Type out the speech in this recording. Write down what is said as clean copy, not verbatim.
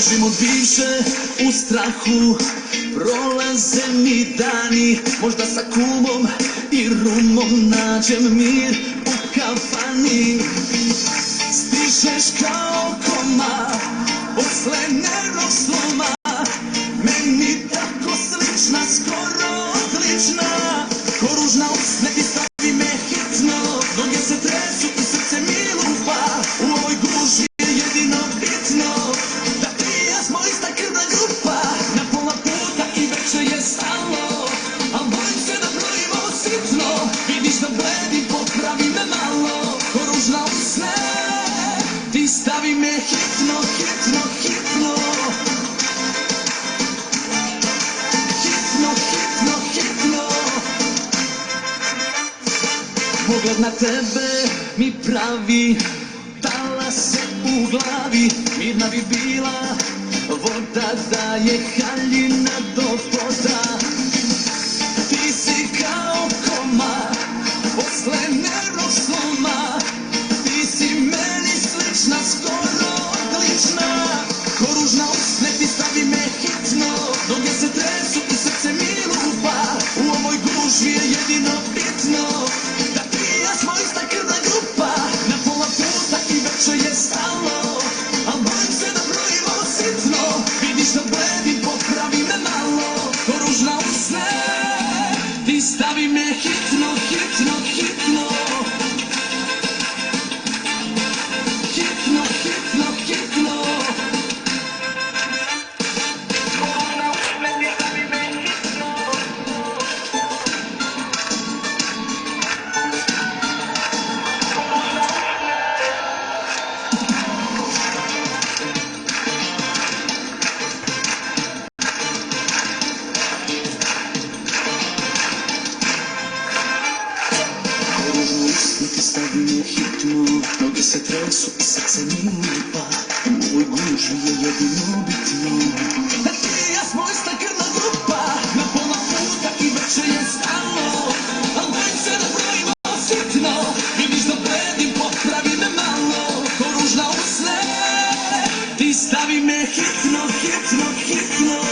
Bežim od bivše u strahu, prolaze mi dani, možda sa kumom i rumom nađem mir u kafani. Stižeš kao koma, posle nervnog sloma, meni tako slična, skoro odlična. Ko ružna usne ti stavi me hitno, noge se tresu i srce mi lupa. U ovoj gužvi je jedino bitno da ti i ja smo ista krvna grupa. Na pola puta i veče je stalo, al bojim se da brojimo sitno. Vidiš da bledim, popravi me malo. Ko ružna usne ti stavi me hitno, hitno, hitno. Hitno, hitno, hitno. Pogled na tebe mi pravi talase u glavi. Mirna bi bila voda da je haljina do poda. Ti si kao koma, posle nervnog sloma. Ti si meni slična, skoro odlična. Ko ružna usne ti stavi me hitno, noge se tresu i srce mi lupa. U ovoj gužvi je jedino bitno da ti i ja smo ista krvna grupa. Na pola puta i veče je stalo, al bojim se da brojimo sitno. Vidiš da bledim, popravi me malo. Ko ružna usne ti stavi me hitno, hitno, hitno. Hitno, hitno, hitno. Ti stavi me hitno, noge se tresu i srce mi lupa. U ovoj gužvi je jedino bitno da ti i ja smo ista krvna grupa. Na pola puta i veče je stalo, al bojim se da brojimo sitno. Vidiš da bledim, popravi me malo. Ko ružna usne ti stavi me hitno, hitno, hitno.